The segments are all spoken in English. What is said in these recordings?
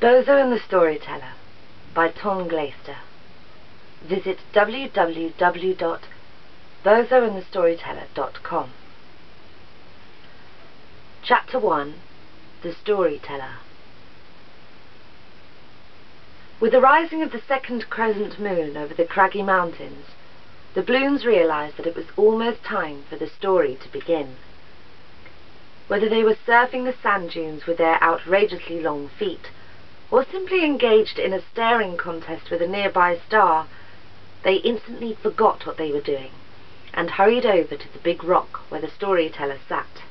Bozo and the Storyteller by Glaister. Visit www.bozoandthestoryteller.com. Chapter 1. The Storyteller. With the rising of the second crescent moon over the craggy mountains, the Bloons realized that it was almost time for the story to begin. Whether they were surfing the sand dunes with their outrageously long feet, or simply engaged in a staring contest with a nearby star, they instantly forgot what they were doing, and hurried over to the big rock where the storyteller sat.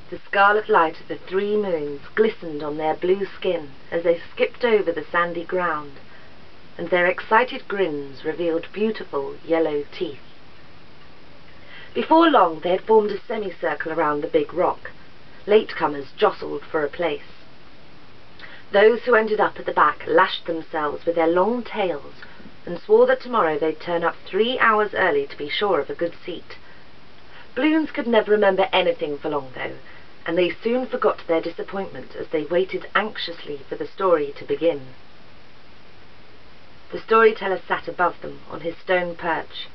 The scarlet light of the 3 moons glistened on their blue skin as they skipped over the sandy ground, and their excited grins revealed beautiful yellow teeth. Before long they had formed a semicircle around the big rock. Latecomers jostled for a place. Those who ended up at the back lashed themselves with their long tails and swore that tomorrow they'd turn up 3 hours early to be sure of a good seat. Bloons could never remember anything for long, though, and they soon forgot their disappointment as they waited anxiously for the story to begin. The storyteller sat above them on his stone perch,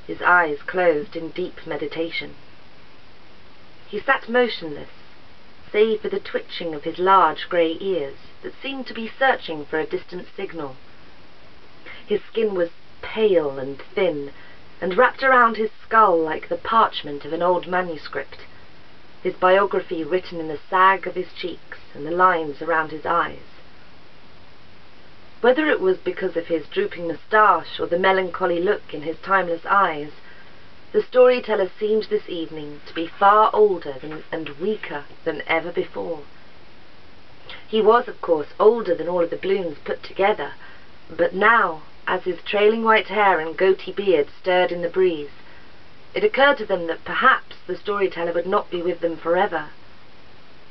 his eyes closed in deep meditation. He sat motionless, save for the twitching of his large grey ears that seemed to be searching for a distant signal. His skin was pale and thin, and wrapped around his skull like the parchment of an old manuscript, his biography written in the sag of his cheeks and the lines around his eyes. Whether it was because of his drooping moustache or the melancholy look in his timeless eyes, the storyteller seemed this evening to be far older and weaker than ever before. He was, of course, older than all of the Bloons put together, but now, as his trailing white hair and goatee beard stirred in the breeze, it occurred to them that perhaps the storyteller would not be with them forever.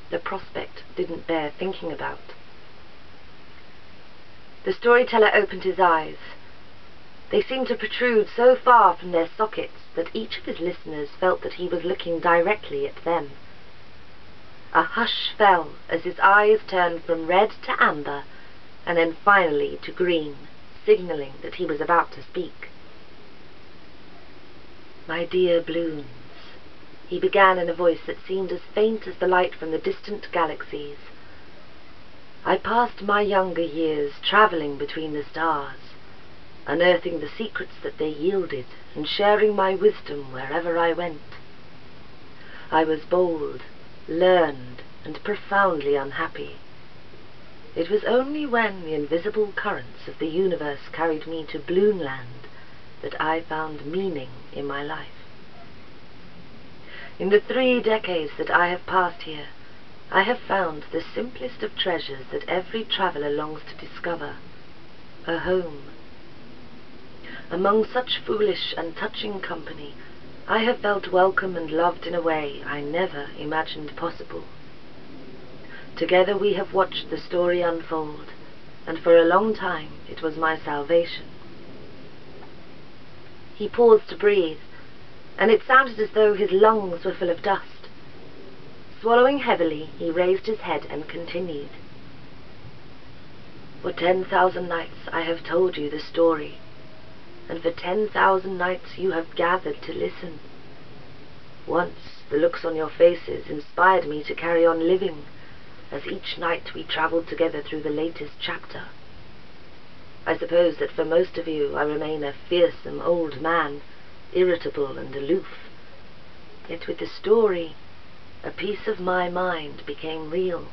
The prospect didn't bear thinking about. The storyteller opened his eyes. They seemed to protrude so far from their sockets that each of his listeners felt that he was looking directly at them. A hush fell as his eyes turned from red to amber, and then finally to green, signalling that he was about to speak. "My dear Bloons," he began in a voice that seemed as faint as the light from the distant galaxies, "I passed my younger years travelling between the stars, unearthing the secrets that they yielded and sharing my wisdom wherever I went. I was bold, learned, and profoundly unhappy. It was only when the invisible currents of the universe carried me to Bloonland that I found meaning in my life. In the 3 decades that I have passed here, I have found the simplest of treasures that every traveller longs to discover, a home. Among such foolish and touching company, I have felt welcome and loved in a way I never imagined possible. Together we have watched the story unfold, and for a long time it was my salvation." He paused to breathe, and it sounded as though his lungs were full of dust. Swallowing heavily, he raised his head and continued. "For 10,000 nights I have told you the story, and for 10,000 nights you have gathered to listen. Once the looks on your faces inspired me to carry on living, as each night we travelled together through the latest chapter. I suppose that for most of you I remain a fearsome old man, irritable and aloof. Yet with the story, a piece of my mind became real,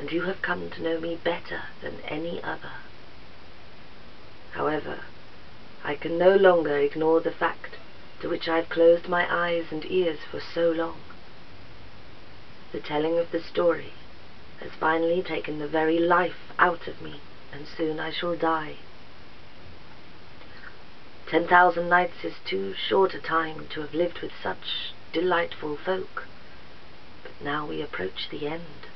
and you have come to know me better than any other. However, I can no longer ignore the fact to which I have closed my eyes and ears for so long. The telling of the story has finally taken the very life out of me, and soon I shall die. 10,000 nights is too short a time to have lived with such delightful folk, but now we approach the end.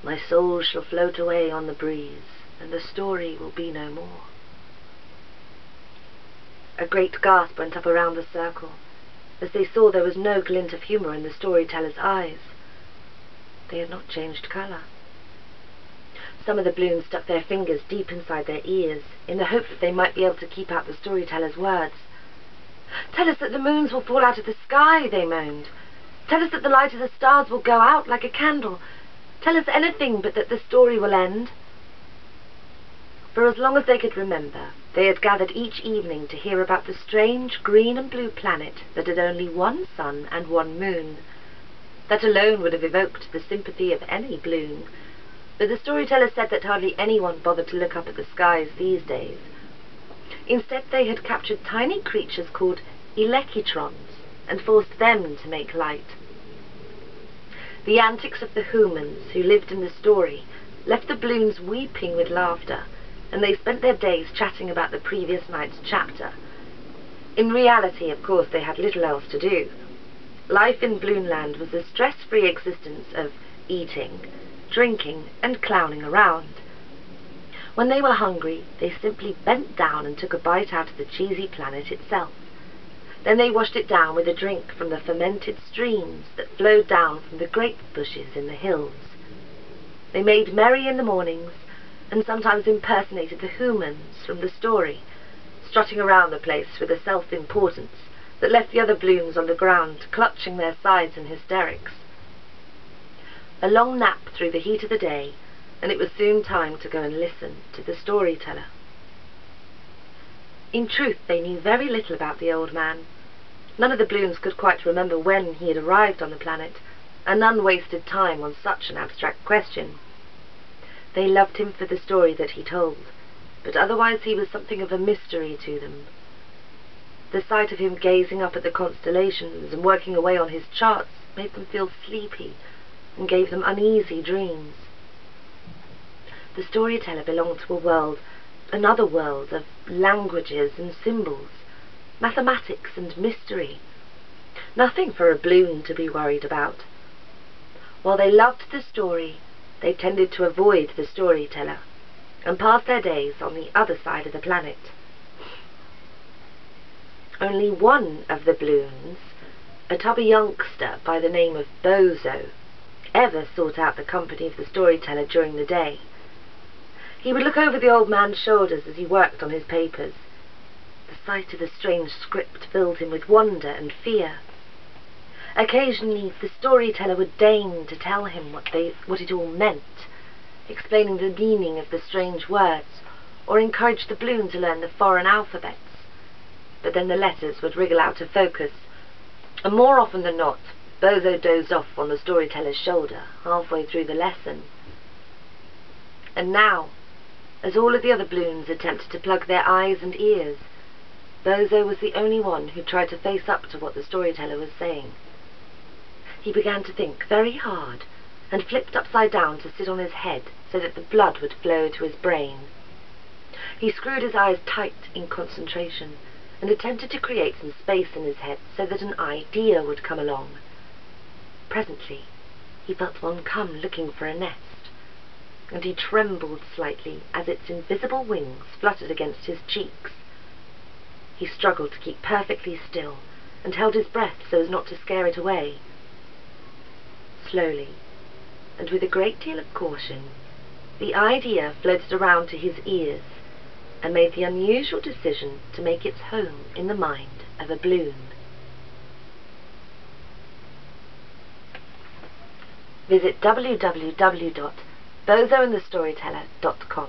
My soul shall float away on the breeze, and the story will be no more." A great gasp went up around the circle, as they saw there was no glint of humour in the storyteller's eyes. They had not changed colour. Some of the balloons stuck their fingers deep inside their ears in the hope that they might be able to keep out the storyteller's words. "Tell us that the moons will fall out of the sky," they moaned. "Tell us that the light of the stars will go out like a candle. Tell us anything but that the story will end." For as long as they could remember, they had gathered each evening to hear about the strange green and blue planet that had only one sun and one moon. That alone would have evoked the sympathy of any balloon, but the storyteller said that hardly anyone bothered to look up at the skies these days. Instead, they had captured tiny creatures called elekitrons and forced them to make light. The antics of the humans who lived in the story left the balloons weeping with laughter, and they spent their days chatting about the previous night's chapter. In reality, of course, they had little else to do. Life in Balloonland was a stress-free existence of eating, drinking, and clowning around. When they were hungry, they simply bent down and took a bite out of the cheesy planet itself. Then they washed it down with a drink from the fermented streams that flowed down from the grape bushes in the hills. They made merry in the mornings, and sometimes impersonated the humans from the story, strutting around the place with a self-importance that left the other balloons on the ground clutching their sides in hysterics. A long nap through the heat of the day, and it was soon time to go and listen to the storyteller. In truth, they knew very little about the old man. None of the balloons could quite remember when he had arrived on the planet, and none wasted time on such an abstract question. They loved him for the story that he told, but otherwise he was something of a mystery to them. The sight of him gazing up at the constellations and working away on his charts made them feel sleepy and gave them uneasy dreams. The storyteller belonged to a world, another world of languages and symbols, mathematics and mystery. Nothing for a balloon to be worried about. While they loved the story, they tended to avoid the storyteller and passed their days on the other side of the planet. Only one of the balloons, a tubby youngster by the name of Bozo, ever sought out the company of the storyteller during the day. He would look over the old man's shoulders as he worked on his papers. The sight of the strange script filled him with wonder and fear. Occasionally the storyteller would deign to tell him what it all meant, explaining the meaning of the strange words, or encourage the balloon to learn the foreign alphabets. But then the letters would wriggle out of focus, and more often than not, Bozo dozed off on the storyteller's shoulder halfway through the lesson. And now, as all of the other balloons attempted to plug their eyes and ears, Bozo was the only one who tried to face up to what the storyteller was saying. He began to think very hard, and flipped upside down to sit on his head so that the blood would flow to his brain. He screwed his eyes tight in concentration, and attempted to create some space in his head so that an idea would come along. Presently, he felt one come looking for a nest, and he trembled slightly as its invisible wings fluttered against his cheeks. He struggled to keep perfectly still, and held his breath so as not to scare it away. Slowly, and with a great deal of caution, the idea floated around to his ears, and made the unusual decision to make its home in the mind of a balloon. Visit www.bozoandthestoryteller.com